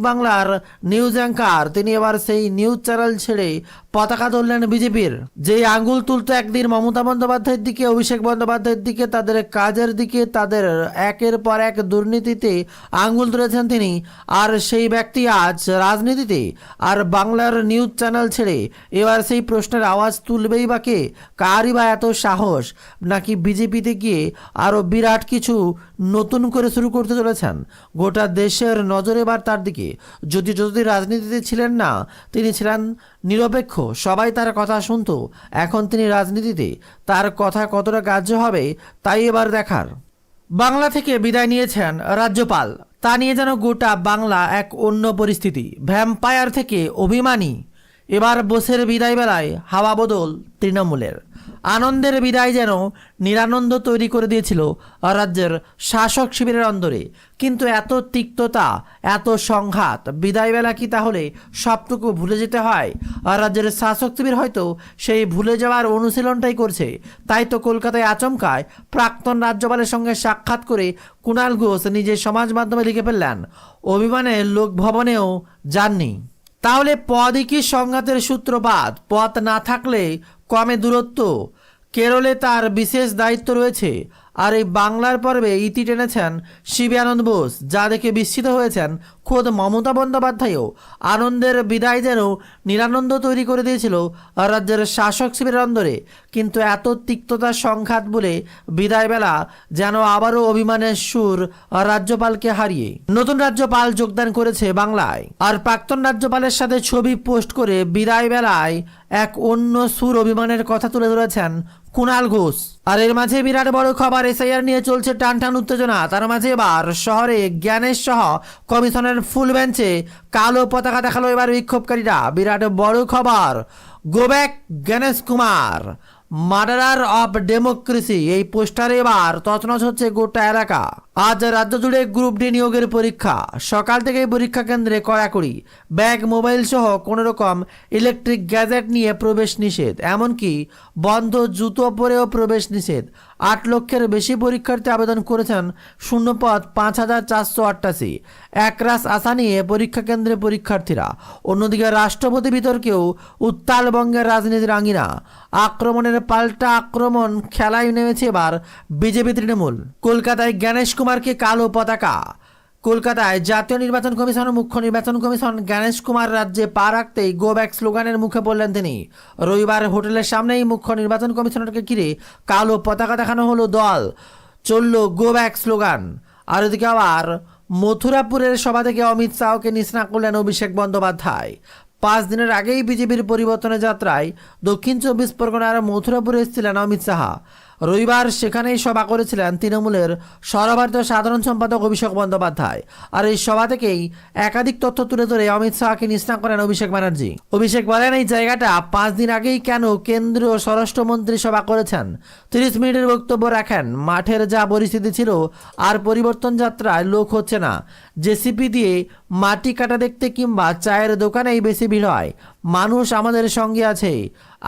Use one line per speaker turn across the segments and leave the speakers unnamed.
বাংলার news anchor তিনি এবার সেই নিউজ চ্যানেল ছেড়ে পতাকা ধরলেন বিজেপির। যে আঙ্গুল তুলতো একদিন মমতা বন্দ্যোপাধ্যায়ের দিকে, অভিষেক বন্দ্যোপাধ্যায়ের দিকে, তাদের কাজের দিকে, তাদের একের পর এক দুর্নীতিতে আঙ্গুল তুলেছেন তিনি, আর সেই ব্যক্তি আজ রাজনীতিতে আর বাংলার নিউজ চ্যানেল ছেড়ে এবার সেই প্রশ্নের আওয়াজ তুলবেই বা কে? কারই বা এত সাহস? নাকি বিজেপিতে গিয়ে আরও বিরাট কিছু নতুন করে শুরু করতে চলেছেন? গোটা দেশের নজর এবার তার দিকে। যদি রাজনীতিতে ছিলেন না, তিনি ছিলেন নিরপেক্ষ, সবাই তার কথা শুনতো। এখন তিনি রাজনীতিতে, তার কথা কতটা গ্রাহ্য হবে তাই এবার দেখার। বাংলা থেকে বিদায় নিয়েছেন রাজ্যপাল, তা নিয়ে যেন গোটা বাংলা এক অন্য পরিস্থিতি। ভ্যাম্পায়ার থেকে অভিমানী, এবার বোসের বিদায় বেলায় হাওয়া বদল তৃণমূলের। আনন্দের বিদায় যেন নিরানন্দ তৈরি করে দিয়েছিল রাজ্যের শাসক শিবিরের অন্দরে। কিন্তু এত তিক্ততা, এত সংঘাত, বিদায়বেলা কি তাহলে সবটুকু ভুলে যেতে হয়? রাজ্যের শাসক শিবির হয়তো সেই ভুলে যাওয়ার অনুশীলনটাই করছে। তাই তো কলকাতায় আচমকায় প্রাক্তন রাজ্যপালের সঙ্গে সাক্ষাৎ করে কুণাল ঘোষ নিজের সমাজ মাধ্যমে লিখে ফেললেন, অভিমানে লোকভবনেও যাননি। তাহলে পদই কি সংঘাতের সূত্রপাত? পথ না থাকলে কমে দূরত্ব। কেরলে তার বিশেষ দায়িত্ব রয়েছে। আর এই বাংলার পর্বে ইতি টেনেছেন শিবী আনন্দ বোস, যা দেখে বিস্মিত হয়েছেন খোদ মমতা বন্দ্যোপাধ্যায়ও। আনন্দের বিদায় যেন নিরানন্দ তৈরি করে দিয়েছিল রাজ্যের শাসক শিবিরের অন্দরে। কিন্তু এত তিক্ততা, সংঘাত বলে বিদায়বেলা যেন আবারও অভিমানের সুর রাজ্যপালকে হারিয়ে। নতুন রাজ্যপাল যোগদান করেছে বাংলায়, আর প্রাক্তন রাজ্যপালের সাথে ছবি পোস্ট করে বিদায়বেলায় এক অন্য সুর অভিমানের কথা তুলে ধরেছেন কুণাল ঘোষ। আর এর মাঝে বিরাট বড় খবর, এসআইআর নিয়ে চলছে টানটান উত্তেজনা। তার মাঝে এবার শহরে জ্ঞানেশ সহ কমিশনের ফুল বেঞ্চে কালো পতাকা দেখালো এবার বিক্ষোভকারীরা। বিরাট বড় খবর, go back Ganesh Kumar, murderer of democracy. এই পোস্টারে এবার তছনছ হচ্ছে গোটা এলাকা। আজ রাজ্য জুড়ে গ্রুপ ডি নিয়োগের পরীক্ষা। সকাল থেকেই পরীক্ষা কেন্দ্রে কড়াকড়ি। ব্যাগ, মোবাইল সহ কোনো রকম ইলেকট্রিক গ্যাজেট নিয়ে প্রবেশ নিষেধ, এমনকি বন্ধ জুতো পরেও প্রবেশ নিষেধ। 8 লক্ষের বেশি পরীক্ষার্থী আবেদন করেছেন, শূন্যপদ 5488। একরাশ আশা নিয়ে পরীক্ষা কেন্দ্রে পরীক্ষার্থীরা। অন্যদিকে রাষ্ট্রপতি বিতর্কেও উত্তাল বঙ্গের রাজনীতির আঙিনা। আক্রমণের পাল্টা আক্রমণ খেলায় নেমেছে এবার বিজেপি তৃণমূল। কলকাতায় গণেশ কুমারকে কালো পতাকা। কলকাতায় জাতীয় নির্বাচন কমিশন ও মুখ্য নির্বাচন কমিশন গণেশ কুমার রাজ্যে পা রাখতেই গো ব্যাক স্লোগানের মুখে পড়লেন তিনি। রবিবার হোটেলের সামনেই মুখ্য নির্বাচন কমিশনারকে ঘিরে কালো পতাকা দেখানো হলো দল, চলল গো ব্যাক স্লোগান। আর ওদিকে আবার মথুরাপুরের সভা থেকে অমিত শাহকে নিশানা করলেন অভিষেক বন্দ্যোপাধ্যায়। 5 দিনের আগেই বিজেপির পরিবর্তনের যাত্রায় দক্ষিণ 24 পরগনার মথুরাপুরে এসেছিলেন অমিত শাহ। রবিবার সেখানেই সভা করেছিলেন তৃণমূলের সর্বভারতীয় সাধারণ সম্পাদক অভিষেক বন্দ্যোপাধ্যায়। আর এই সভা থেকেই একাধিক তথ্য তুলে ধরে অমিত শাহকে নিশানা করেন অভিষেক ব্যানার্জি। অভিষেক বলেন, এই জায়গাটা 5 দিন আগেই কেন কেন্দ্রীয় স্বরাষ্ট্রমন্ত্রী সভা করেছেন। 30 মিনিটের বক্তব্য রাখেন। মাঠের যা পরিস্থিতি ছিল, আর পরিবর্তন যাত্রায় লোক হচ্ছে না। জেসিপি দিয়ে মাটি কাটা দেখতে কিংবা চায়ের দোকানেই বেশি ভিড় হয়। মানুষ আমাদের সঙ্গে আছে,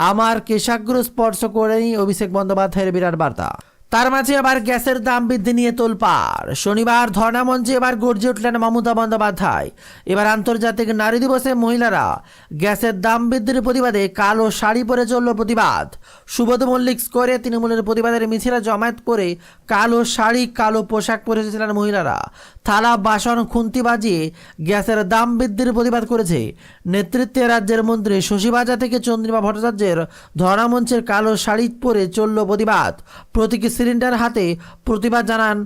আমার কেশাগ্র স্পর্শ করেনি অভিষেক বন্দ্যোপাধ্যায়ের বিরাট বার্তা। তার মাঝে আবার গ্যাসের দাম বৃদ্ধি নিয়ে তোলপাড়। শনিবার ধর্ণা মঞ্চে এবার গর্জে উঠলেন মমতা বন্দ্যোপাধ্যায়। এবার আন্তর্জাতিক নারী দিবসে মহিলারা গ্যাসের দাম বৃদ্ধির প্রতিবাদে কালো শাড়ি পরে চলল প্রতিবাদ। সুবোধ মল্লিক স্কোয়ারে তৃণমূলের প্রতিবাদের মিছিলে জমায়েত করে কালো শাড়ি, কালো পোশাক পরে এসেছিলেন মহিলারা। থালা, বাসন, খুন্তি বাজিয়ে গ্যাসের দাম বৃদ্ধির প্রতিবাদ করেছে। নেতৃত্বে রাজ্যের মন্ত্রী শশীবাজা থেকে চন্দ্রিমা ভট্টাচার্যের ধর্ণা মঞ্চের কালো শাড়ি পরে চলল প্রতিবাদ। প্রতীকী সিলিন্ডার হাতে প্রতিবাদ জানান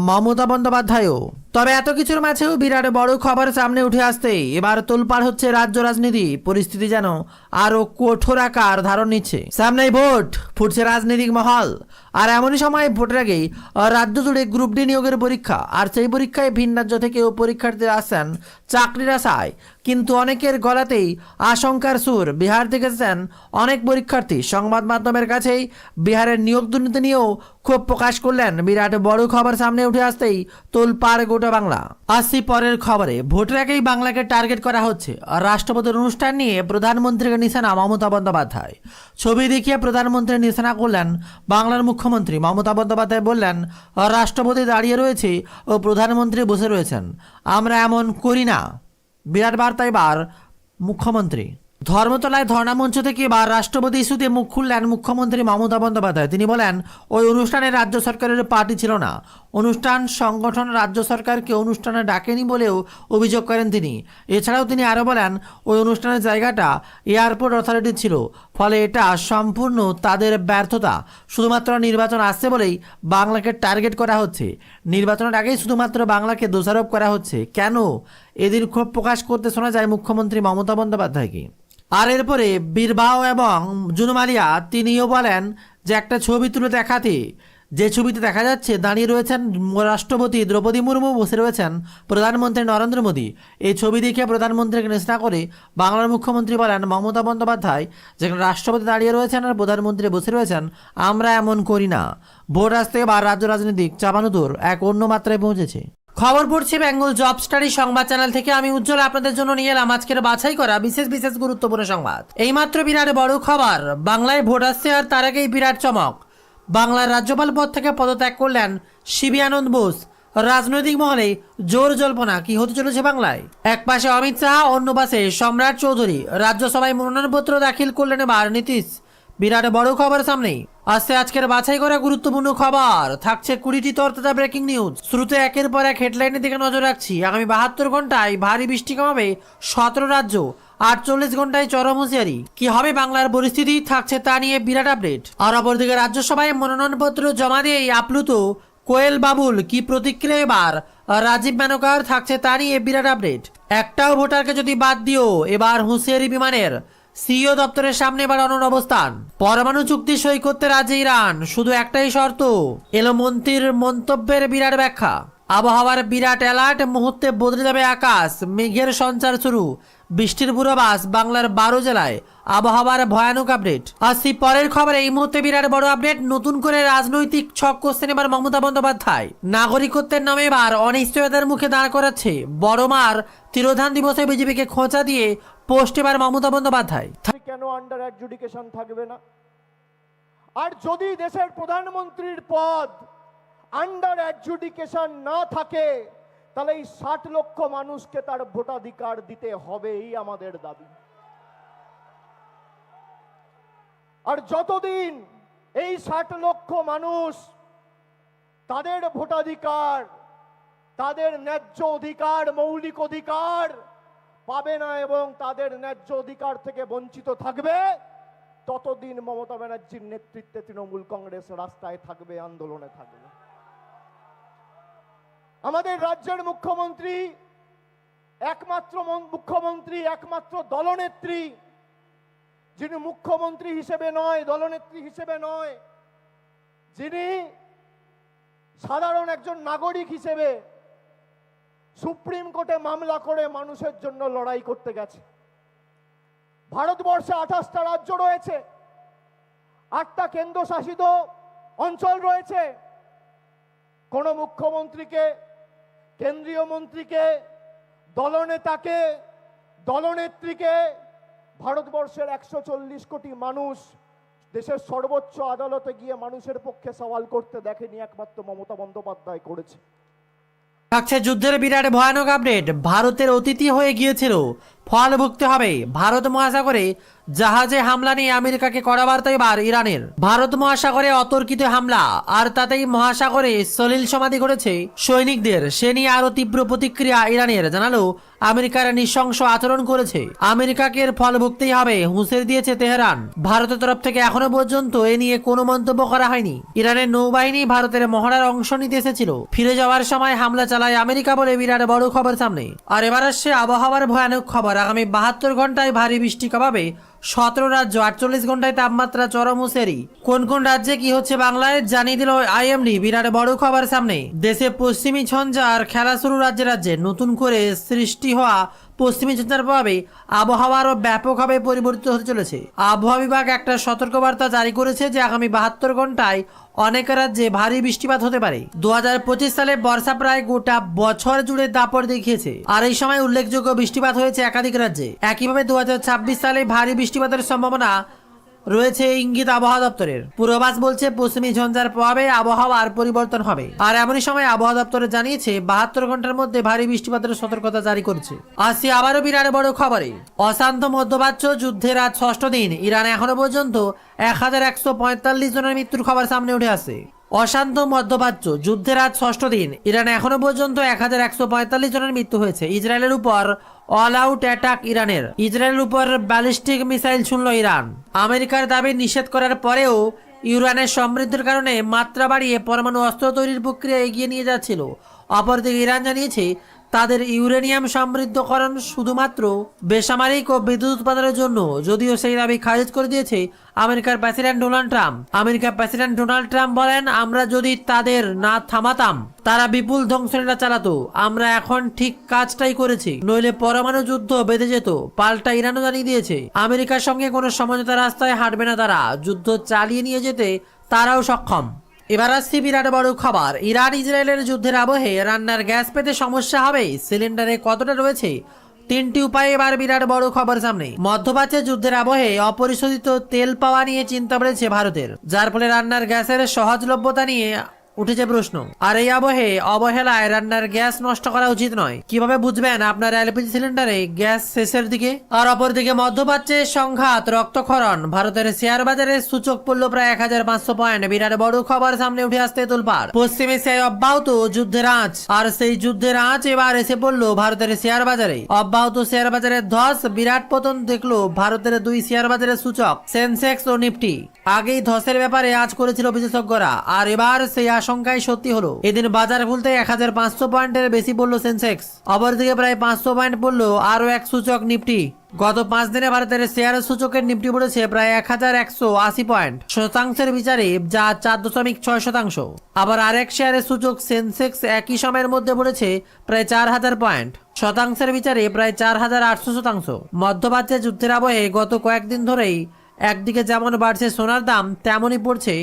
মমতা বন্দ্যোপাধ্যায়ও। তবে এত কিছুর মাঝেও বিরাট বড় খবর সামনে উঠে আসতেই এবার তোলপাড় হচ্ছে রাজ্য রাজনীতি। পরিস্থিতি যেন আরো কঠোর আকার ধারণ নিচ্ছে। সামনেই ভোট, ফুটছে রাজনৈতিক মহল। আর এমনই সময় ভোটের আগেই রাজ্য জুড়ে গ্রুপ ডি নিয়োগের পরীক্ষা। আর সেই পরীক্ষায় ভিন রাজ্য থেকেও পরীক্ষার্থীরা আসছেন চাকরির আশায়। কিন্তু অনেকের গলাতেই আশঙ্কার সুর। বিহার থেকে এসেছেন অনেক পরীক্ষার্থী। সংবাদ মাধ্যমের কাছেই বিহারের নিয়োগ দুর্নীতি নিয়েও ক্ষোভ প্রকাশ করলেন। বিরাট বড় খবর সামনে উঠে আসতেই তোলপাড় গোটা বাংলা। আসছি পরের খবরে। ভোটের আগেই বাংলাকে টার্গেট করা হচ্ছে। রাষ্ট্রপতির অনুষ্ঠান নিয়ে প্রধানমন্ত্রীকে নিশানা মমতা বন্দ্যোপাধ্যায়। ছবি দেখিয়ে প্রধানমন্ত্রী নিশানা করলেন বাংলার মুখ্যমন্ত্রী মমতা বন্দ্যোপাধ্যায়। বললেন, রাষ্ট্রপতি দাঁড়িয়ে রয়েছে ও প্রধানমন্ত্রী বসে রয়েছেন, আমরা এমন করি না। বিরাট বার্তা এবার মুখ্যমন্ত্রী। ধর্মতলায় ধর্ণামঞ্চ থেকে এবার রাষ্ট্রপতি ইস্যুতে মুখ খুললেন মুখ্যমন্ত্রী মমতা বন্দ্যোপাধ্যায়। তিনি বলেন, ওই অনুষ্ঠানে রাজ্য সরকারের পার্টি ছিল না, অনুষ্ঠান সংগঠন রাজ্য সরকারকে অনুষ্ঠানে ডাকেনি বলেও অভিযোগ করেন তিনি। এছাড়াও তিনি আরও বলেন, ওই অনুষ্ঠানের জায়গাটা এয়ারপোর্ট অথরিটি ছিল, ফলে এটা সম্পূর্ণ তাদের ব্যর্থতা। শুধুমাত্র নির্বাচন আসছে বলেই বাংলাকে টার্গেট করা হচ্ছে, নির্বাচনের আগেই শুধুমাত্র বাংলাকে দোষারোপ করা হচ্ছে। কেন? এদিন ক্ষোভ প্রকাশ করতে শোনা যায় মুখ্যমন্ত্রী মমতা বন্দ্যোপাধ্যায়কে। আর এরপরে বীরবাহ এবং জুনুমালিয়া তিনিও বলেন যে একটা ছবি তুলে দেখাতে, যে ছবিতে দেখা যাচ্ছে দাঁড়িয়ে রয়েছেন রাষ্ট্রপতি দ্রৌপদী মুর্মু, বসে রয়েছেন প্রধানমন্ত্রী নরেন্দ্র মোদী। এই ছবি দেখে প্রধানমন্ত্রীকে নিশানা করে বাংলার মুখ্যমন্ত্রী বলেন, মমতা বন্দ্যোপাধ্যায় যেখানে রাষ্ট্রপতি দাঁড়িয়ে রয়েছেন আর প্রধানমন্ত্রী বসে রয়েছেন, আমরা এমন করি না। ভোট আসতে এবার রাজ্য রাজনীতিক চাপানুতোর এক অন্য মাত্রায় পৌঁছেছে। খবর পড়ছি বেঙ্গল জব স্টাডি সংবাদ চ্যানেল থেকে। আমি উজ্জ্বল আপনাদের জন্য নিয়ে এলাম আজকের বাছাই করা বিশেষ গুরুত্বপূর্ণ সংবাদ। এইমাত্র বিরাট বড় খবর, বাংলায় ভোট আসছে আর তার আগেই বিরাট চমক। বাংলার রাজ্যপাল পদ থেকে পদত্যাগ করলেন সিবি আনন্দ বোস। রাজনৈতিক মহলে জোর জল্পনা কি হতে চলেছে বাংলায়। এক পাশে অমিত শাহ, অন্য পাশে সম্রাট চৌধুরী। রাজ্যসভায় মনোনয়নপত্র দাখিল করলেন এবার নীতিশ। বিরাট বড় খবর সামনেই আসছে আজকের বাছাই করা গুরুত্বপূর্ণ খবর। থাকছে 20টি তরতাজা ব্রেকিং নিউজ। শুরুতে একের পর এক হেডলাইনের দিকে নজর রাখছি। আগামী 72 ঘন্টায় ভারী বৃষ্টি কমাবে 17 রাজ্য, 48 ঘন্টায় চরম হুঁশিয়ারি। কি হবে বাংলার পরিস্থিতি, থাকছে তা নিয়ে বিরাট আপডেট। আর অপরদিকে রাজ্যসভায় মনোনয়নপত্র জমা দিয়েই আপ্লুত কোয়েল বাবুল। কি প্রতিক্রিয়া এবার রাজীব মেনকার, থাকছে তা নিয়ে বিরাট আপডেট। একটাও ভোটারকে যদি বাদ দিও, এবার হুঁশিয়ারি বিমানের। সিইও দপ্তরের সামনে বাড়ানোর অবস্থান। পরমাণু চুক্তি সই করতে রাজি ইরান, শুধু একটাই শর্ত। এলো মন্ত্রীর মন্তব্যের বিরাট ব্যাখ্যা। আবহাওয়ার বিরাট অ্যালার্ট, মুহূর্তে বদলে যাবে আকাশ, মেঘের সঞ্চার শুরু। বৃষ্টির পূর্বাভাস বাংলার 12 জেলায়। আবহাওয়ার ভয়ানক আপডেট। আসছি পরের খবরে। এই মুহূর্তে বিরাট বড় আপডেট। নতুন করে রাজনৈতিক ছক কষছেন এবার মমতা বন্দ্যোপাধ্যায়। নাগরিকত্বের নামে এবার অনিশ্চয়তার মুখে দাঁড় করাচ্ছে। বড় মার তিরোধান দিবসে বিজেপিকে খোঁচা দিয়ে পোস্ট এবার মমতা বন্দ্যোপাধ্যায়।
কেন আন্ডার অ্যাডজুডিকেশন থাকবে না? আর যদি দেশের প্রধানমন্ত্রীর পদ আন্ডার অ্যাডজুডিকেশন না থাকে, তাহলে এই 60 লক্ষ মানুষকে তার ভোটাধিকার দিতে হবে, এই আমাদের দাবি। আর যতদিন এই 60 লক্ষ মানুষ তাদের ভোটাধিকার, তাদের ন্যায্য অধিকার, মৌলিক অধিকার পাবে না এবং তাদের ন্যায্য অধিকার থেকে বঞ্চিত থাকবে, ততদিন মমতা ব্যানার্জির নেতৃত্বে তৃণমূল কংগ্রেস রাস্তায় থাকবে, আন্দোলনে থাকবে। আমাদের রাজ্যের মুখ্যমন্ত্রী একমাত্র দলনেত্রী, যিনি মুখ্যমন্ত্রী হিসেবে নয়, দলনেত্রী হিসেবে নয়, যিনি সাধারণ একজন নাগরিক হিসেবে সুপ্রিম কোর্টে মামলা করে মানুষের জন্য লড়াই করতে গেছে। ভারতবর্ষে 28টা রাজ্য রয়েছে, 8টা কেন্দ্রশাসিত অঞ্চল রয়েছে। কোন মুখ্যমন্ত্রীকে, কেন্দ্রীয় মন্ত্রীকে, দলনেতাকে, দলনেত্রীকে ভারতবর্ষের 140 কোটি মানুষ দেশের সর্বোচ্চ আদালতে গিয়ে মানুষের পক্ষে সওয়াল করতে দেখেনি, একমাত্র মমতা বন্দ্যোপাধ্যায় করেছে।
থাকছে যুদ্ধের বিরাট ভয়ানক আপডেট। ভারতের অতিথি হয়ে গিয়েছিল, ফল ভুগতে হবে। ভারত মহাসাগরে জাহাজে হামলা নিয়ে আমেরিকাকে কড়া বার্তা এবার ইরানের। ভারত মহাসাগরে অতর্কিত হামলা, আর তাতেই মহাসাগরে সলিল সমাধি ঘটেছে সৈনিকদের। সে নিয়ে আরো তীব্র প্রতিক্রিয়া ইরানের। জানালো আমেরিকার নৃশংস আচরণ করেছে, আমেরিকাকে এর ফল ভুগতেই হবে, হুঁশিয়ারি দিয়েছে তেহরান। ভারতের তরফ থেকে এখনো পর্যন্ত এ নিয়ে কোনো মন্তব্য করা হয়নি। ইরানের নৌবাহিনী ভারতের মহড়ার অংশ নিতে এসেছিল, ফিরে যাওয়ার সময় হামলা চালায় আমেরিকা বলে বিরাট বড় খবর সামনে। আর এবার আসছে আবহাওয়ার ভয়ানক খবর। আগামী 72 ঘন্টায় ভারী বৃষ্টি কমাবে 17 রাজ্য, 48 ঘন্টায় তাপমাত্রা চরম হুঁশিয়ারি। কোন কোন রাজ্যে কি হচ্ছে বাংলায় জানিয়ে দিল আইএমডি। বিরাট বড় খবর সামনে। দেশে পশ্চিমী ঝঞ্ঝার খেলা শুরু রাজ্যে রাজ্যে। নতুন করে সৃষ্টি হওয়া পশ্চিমী ঝঞ্ঝার প্রভাবে আবহাওয়ারও ব্যাপকভাবে পরিবর্তিত হতে চলেছে। আবহাওয়া বিভাগ একটা সতর্কবার্তা জারি করেছে যে আগামী 72 ঘন্টায় অনেক রাজ্যে ভারী বৃষ্টিপাত হতে পারে। 2025 সালে বর্ষা প্রায় গোটা বছর জুড়ে দাপট দেখিয়েছে, আর এই সময় উল্লেখযোগ্য বৃষ্টিপাত হয়েছে একাধিক রাজ্যে। একইভাবে 2026 সালে ভারী বৃষ্টিপাতের সম্ভাবনা রয়েছে ইঙ্গিত আবহাওয়া দপ্তরের। পূর্বাভাস বলছে পশ্চিমী ঝঞ্ঝার প্রভাবে আবহাওয়ার পরিবর্তন হবে। আর এমনই সময় আবহাওয়া দপ্তরে জানিয়েছে 72 ঘন্টার মধ্যে ভারী বৃষ্টিপাতের সতর্কতা জারি করেছে। আসি আবারও বিরাট বড় খবরে। অশান্ত মধ্যপ্রাচ্য যুদ্ধের আজ 6ষ্ঠ দিন। ইরান এখনো পর্যন্ত 1145 জনের মৃত্যুর খবর সামনে উঠে আসে। অশান্ত মধ্যপ্রাচ্য যুদ্ধের আজ 6ষ্ঠ দিন। ইরান এখনো পর্যন্ত 1145 জনের মৃত্যু হয়েছে। ইসরায়েলের উপর অল আউট অ্যাটাক ইরানের। ইসরায়েলের উপর ব্যালিস্টিক মিসাইল ছুঁড়ল ইরান। আমেরিকার দাবি নিষেধ করার পরেও ইউরেনিয়ামের সমৃদ্ধির কারণে মাত্রা বাড়িয়ে পরমাণু অস্ত্র তৈরির প্রক্রিয়া এগিয়ে নিয়ে যাচ্ছিল। অপরদিকে ইরান জানিয়েছে তাদের ইউরেনিয়াম সমৃদ্ধকরণ শুধুমাত্র বেসামরিক ও বিদ্যুৎ উৎপাদনের জন্য, যদিও সেই দাবি খারিজ করে দিয়েছে আমেরিকার প্রেসিডেন্ট ডোনাল্ড ট্রাম্প। আমেরিকার প্রেসিডেন্ট ডোনাল্ড ট্রাম্প বলেন, আমরা যদি তাদের না থামাতাম তারা বিপুল ধ্বংসলীলা চালাতো। আমরা এখন ঠিক কাজটাই করেছি, নইলে পরমাণু যুদ্ধ বেঁধে যেত। পাল্টা ইরানও জানিয়ে দিয়েছে আমেরিকার সঙ্গে কোনো সমঝোতা রাস্তায় হাঁটবে না তারা। যুদ্ধ চালিয়ে নিয়ে যেতে তারাও সক্ষম। এবার আসছি বিরাট বড় খবর। ইরান ইসরায়েলের যুদ্ধের আবহে রান্নার গ্যাস পেতে সমস্যা হবে। সিলিন্ডারে কতটা রয়েছে? 3টি উপায়ে এবার বিরাট বড় খবর সামনে। মধ্যপ্রাচ্যে যুদ্ধের আবহে অপরিশোধিত তেল পাওয়া নিয়ে চিন্তা বেড়েছে ভারতের, যার ফলে রান্নার গ্যাসের সহজলভ্যতা নিয়ে উঠেছে প্রশ্ন। আর এই আবহে অবহেলায় রান্নার গ্যাস নষ্ট করা উচিত নয়। কিভাবে বুঝবেন আপনার এলপিজি সিলিন্ডারে গ্যাস শেষের দিকে? আর অপরদিকে মধ্যপ্রাচ্যে সংঘাত, রক্তক্ষরণ। ভারতের শেয়ার বাজারের সূচক পড়ল প্রায় 1500 পয়েন্ট। বিরাট বড় খবর সামনে উঠে আসতে তোলপাড়। পশ্চিম এশিয়ায় অব্যাহত যুদ্ধের আঁচ, আর সেই যুদ্ধের আঁচ এবার এসে পড়ল ভারতের শেয়ার বাজারে। অব্যাহত শেয়ার বাজারের ধস, বিরাট পতন দেখলো ভারতের 2 শেয়ার বাজারের সূচক সেন্সেক্স ও নিফটি। আগেই ধসের ব্যাপারে আজ করেছিল বিশেষজ্ঞরা, আর এবার সেই আশঙ্কাই সত্যি হলো। এদিন বাজার খুলতে 1500 পয়েন্টের বেশি পড়লো সেন্সেক্স। অপরদিকে প্রায় 500 পয়েন্ট পড়লো আরো এক সূচক নিফটি। গত 5 দিনে ভারতের শেয়ার সূচকের নিফটি পড়েছে প্রায় 1180 পয়েন্ট, শতাংশের বিচারে যা 4.6%। আবার আরেক শেয়ারের সূচক সেন্সেক্স একই সময়ের মধ্যে পড়েছে প্রায় 4000 পয়েন্ট, শতাংশের বিচারে প্রায় 4800%। মধ্যপ্রাচ্যে যুদ্ধের আবহে গত কয়েকদিন ধরেই একদিকে যেমন বাড়ছে সোনার দাম, তেমনই পড়ছে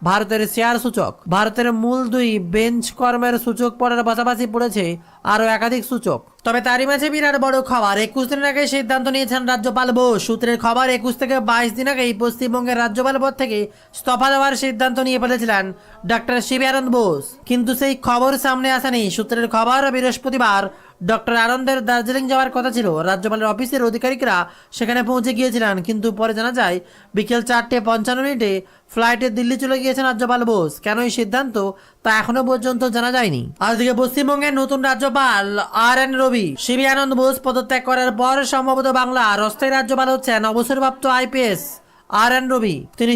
ভারতের শেয়ার সূচক। ভারতের মূল 2 বেঞ্চ কর্মের সূচক পড়ার পাশাপাশি পড়েছে আরো একাধিক সূচক। তবে তারই মাঝে বিরাট বড় খবর। 21 দিন আগে সিদ্ধান্ত নিয়েছেন রাজ্যপাল বোস। সূত্রের খবর, 21 থেকে 22 দিন আগেই পশ্চিমবঙ্গের রাজ্যপাল পদ থেকে ইস্তফা দেওয়ার সিদ্ধান্ত নিয়ে ফেলেছিলেন ডক্টর শিবি আনন্দ বোস, কিন্তু সেই খবর সামনে আসেনি। সূত্রের খবর, বৃহস্পতিবার ডক্টর আনন্দের দার্জিলিং যাওয়ার কথা ছিল। রাজ্যপালের অফিসের আধিকারিকরা সেখানে পৌঁছে গিয়েছিলেন, কিন্তু পরে জানা যায় বিকেল 4:55 ফ্লাইটে দিল্লি চলে গিয়েছেন রাজ্যপাল বোস। কেন এই সিদ্ধান্ত তা এখনো পর্যন্ত জানা যায়নি। আর দিকে পশ্চিমবঙ্গের নতুন রাজ্যপাল RN রবি। শিবি আনন্দ বোস পদত্যাগ করার পর সম্ভবত বাংলার অস্থায়ী রাজ্যপাল হচ্ছেন অবসরপ্রাপ্ত IPS RN রবি। তিনি